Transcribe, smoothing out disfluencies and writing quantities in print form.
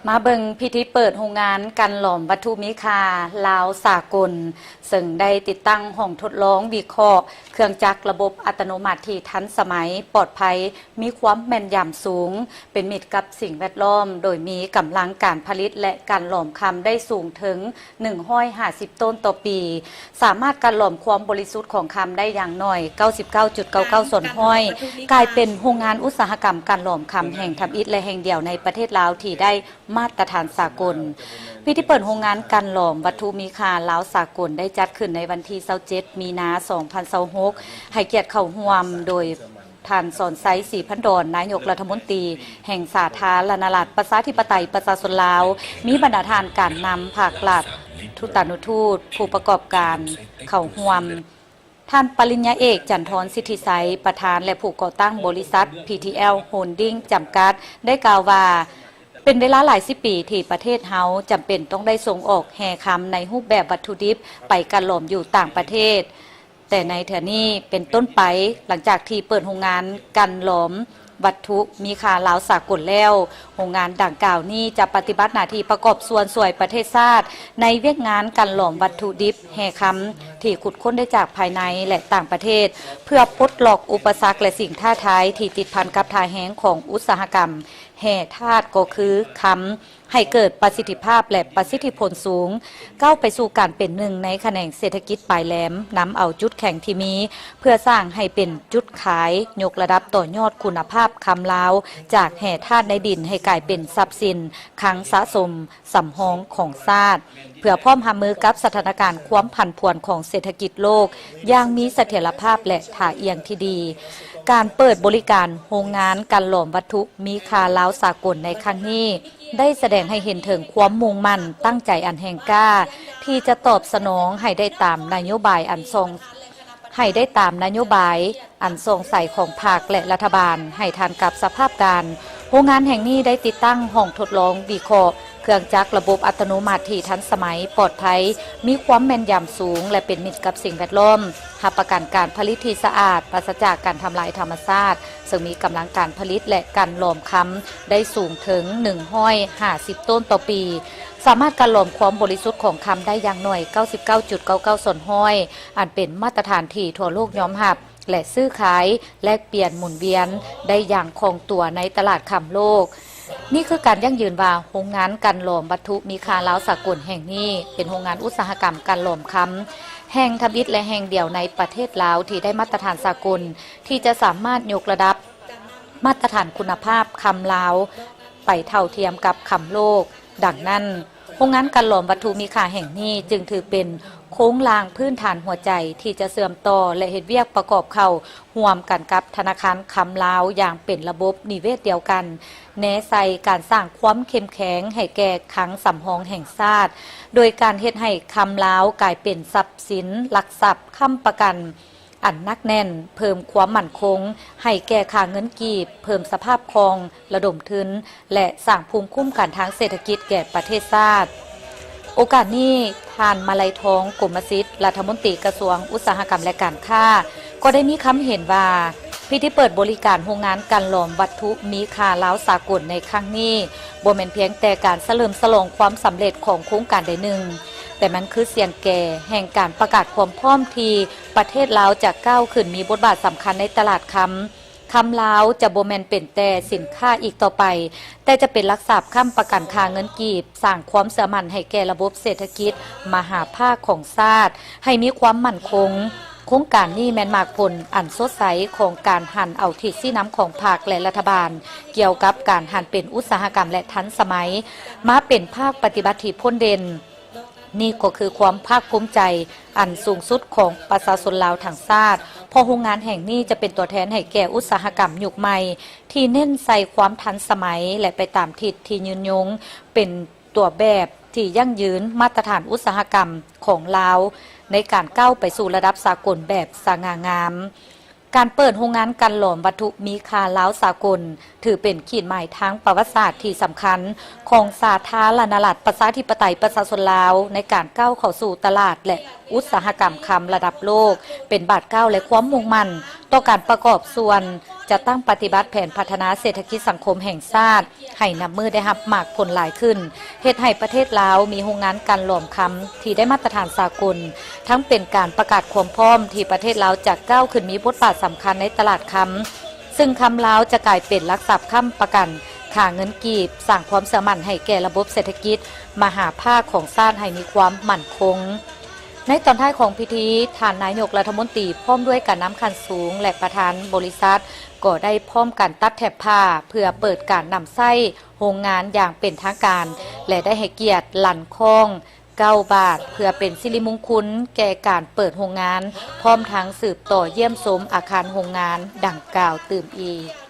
มาเบิงพิธีเปิดโรงงานกันหลอมวัตถุมีค่าลาวสากลซึ่งได้ติดตั้งห้องทดลองวิเคราะห์เครื่องจักรระบบอัตโนมัติที่ทันสมัยปลอดภัยมีความแม่นยำสูงเป็นมิตรกับสิ่งแวดล้อมโดยมีกำลังการผลิตและการหลอมคำได้สูงถึง150 ต้นต่อปี สามารถการหลอมความบริสุทธิ์ของคำได้อย่างน้อย 99.99 ส่วนห้อยกลายเป็นโรงงานอุตสาหกรรมการหลอมคำแห่งทำอิฐและแห่งเดียวในประเทศลาวที่ได้มาตรฐานสากลพิธีเปิดโรงงานการหลอมวัตถุมีค่าลาวสากลได้จัดขึ้นในวันที่27 มีนาคม 2026ให้เกียรติเข้าร่วมโดยท่านสอนไซศรีพันดรนายกรัฐมนตรีแห่งสาธารณรัฐประชาธิปไตยประชาชนลาวมีบรรดาทานการนำภาครัฐทูตานุทูตผู้ประกอบการเข้าร่วมท่านปริญญาเอกจันทรสิทธิไสยประธานและผู้ก่อตั้งบริษัท PTL Holding จำกัดได้กล่าวว่าเป็นเวลาหลายสิบปีที่ประเทศเฮาจำเป็นต้องได้ส่งออกแห่คำในรูปแบบวัตถุดิบไปการหลอมอยู่ต่างประเทศแต่ในเถื่อนี้เป็นต้นไปหลังจากที่เปิดโรงงานกันหลอมวัตถุมีค่าลาวสากลแล้วโรงงานดังกล่าวนี้จะปฏิบัติหน้าที่ประกอบส่วนสวยประเทศชาติในเวียกงานกันหลอมวัตถุดิบแห่คำที่ขุดค้นได้จากภายในและต่างประเทศเพื่อปลดล็อกอุปสรรคและสิ่งท้าทายที่ติดพันกับท่าแห้งของอุตสาหกรรมแห่ธาตุก็คือคำให้เกิดประสิทธิภาพและประสิทธิผลสูงก้าวไปสู่การเป็นหนึ่งในแขนงเศรษฐกิจปลายแหลมนำเอาจุดแข็งที่มีเพื่อสร้างให้เป็นจุดขายยกระดับต่อยอดคุณภาพคำลาวจากแห่ธาตุในดินให้กลายเป็นทรัพย์สินคลังสะสมสำรองของชาติเพื่อพร้อมรับมือกับสถานการณ์ความผันผวนของเศรษฐกิจโลกอย่างมีเสถียรภาพและท่าเอียงที่ดีการเปิดบริการโรงงานการหลอมวัตถุมีค่าลาวสากลในครั้งนี้ได้แสดงให้เห็นถึงความมุ่งมั่นตั้งใจอันแห่งกล้าที่จะตอบสนองให้ได้ตามนโยบายอันทรงใส่ของภาคและรัฐบาลให้ทันกับสภาพการโรงงานแห่งนี้ได้ติดตั้งห้องทดลองวิเคราะห์เครื่องจักรระบบอัตโนมัติที่ทันสมัยปลอดภัยมีความแม่นยำสูงและเป็นมิตรกับสิ่งแวดล้อมรับประกันการผลิตที่สะอาดปราศจากการทำลายธรรมชาติซึ่งมีกำลังการผลิตและการหลอมคำได้สูงถึง150 ต้นต่อปีสามารถการหลอมความบริสุทธิ์ของคำได้อย่างน้อย 99.99 ส่วนห้อยอันเป็นมาตรฐานที่ทั่วโลกยอมรับและซื้อขายแลกเปลี่ยนหมุนเวียนได้อย่างคล่องตัวในตลาดคำโลกนี่คือการยั่งยืนว่าโรงงานการหลอมวัตถุมีค่าลาวสากลแห่งนี้เป็นโรงงานอุตสาหกรรมการหลอมคำแห่งทำอิฐและแห่งเดียวในประเทศลาวที่ได้มาตรฐานสากลที่จะสามารถยกระดับมาตรฐานคุณภาพคำลาวไปเท่าเทียมกับคำโลกดังนั้นโรงงานการหลอมวัตถุมีค่าแห่งนี้จึงถือเป็นโค้งลางพื้นฐานหัวใจที่จะเสื่อมต่อและเฮ็ดเวียกประกอบเข้าร่วมกันกับธนาคารคำลาวอย่างเป็นระบบนิเวศเดียวกันแนะใส่การสร้างความเข้มแข็งให้แก่คลังสำรองแห่งชาติโดยการเฮ็ดให้คำลาวกลายเป็นทรัพย์สินหลักทรัพย์ค้ำประกันอันนักแน่นเพิ่มความมั่นคงให้แก่ค่าเงินกีบเพิ่มสภาพคล่องระดมทุนและสร้างภูมิคุ้มกันทางเศรษฐกิจแก่ประเทศชาติโอกาสนี้ท่านมาลัยทองกมสิทธิ์รัฐมนตรีกระทรวงอุตสาหกรรมและการค้าก็ได้มีคำเห็นว่าพิธีเปิดบริการโรงงานการหลอมวัตถุมีค่าลาวสากลในครั้งนี้บ่แม่นเพียงแต่การเฉลิมฉลองความสำเร็จของโครงการใดหนึ่งแต่มันคือเสียงแก่แห่งการประกาศความพร้อมที่ประเทศลาวจะก้าวขึ้นมีบทบาทสำคัญในตลาดคำลาวจะบ่แม่นเป็นแต่สินค้าอีกต่อไปแต่จะเป็นหลักทรัพย์ค้ำประกันค่าเงินกีบสร้างความเชื่อมั่นให้แก่ระบบเศรษฐกิจมหาภาคของชาติให้มีความมั่นคงโครงการนี้แม่นมากผลอันสดใสของการหันเอาทิศชี้นำของภาคและรัฐบาลเกี่ยวกับการหันเป็นอุตสาหกรรมและทันสมัยมาเป็นภาคปฏิบัติที่พ้นเด่นนี่ก็คือความภาคภูมิใจอันสูงสุดของประชาชนลาวทั้งชาติเพราะโรงงานแห่งนี้จะเป็นตัวแทนให้แก่อุตสาหกรรมยุคใหม่ที่เน้นใส่ความทันสมัยและไปตามทิศที่ยืนยงเป็นตัวแบบที่ยั่งยืนมาตรฐานอุตสาหกรรมของลาวในการก้าวไปสู่ระดับสากลแบบสง่างามการเปิดโรงงานการหลอมวัตถุมีค่าลาวสากลถือเป็นขีดหมายทางประวัติศาสตร์ที่สำคัญของสาธารณรัฐประชาธิปไตยประชาชนลาวในการก้าวเข้าสู่ตลาดและอุตสาหกรรมคำระดับโลกเป็นบาดก้าวและความมุ่งมั่น ต่อการประกอบส่วนจะตั้งปฏิบัติแผนพัฒนาเศรษฐกิจสังคมแห่งชาติให้นำมือได้รับมากผลหลายขึ้นเฮ็ดให้ประเทศลาวมีโรงงานการหลอมคำที่ได้มาตรฐานสากลทั้งเป็นการประกาศความพร้อมที่ประเทศลาวจะก้าวขึ้นมีบทบาทสำคัญในตลาดคำซึ่งคำลาวจะกลายเป็นหลักทรัพย์ค้ำประกันค่าเงินกีบสร้างความเชื่อมั่นให้แก่ระบบเศรษฐกิจมหาภาคของชาติให้มีความมั่นคงในตอนท้ายของพิธีท่านนายกรัฐมนตรีพร้อมด้วยการนำคันสูงและประธานบริษัทก็ได้พร้อมกันตัดแถบผ้าเพื่อเปิดการนำไส้โรงงานอย่างเป็นทางการและได้ให้เกียรติลั่นคอง9 บาทเพื่อเป็นสิริมงคลแก่การเปิดโรงงานพร้อมทั้งสืบต่อเยี่ยมชมอาคารโรงงานดังกล่าวตื่มอีก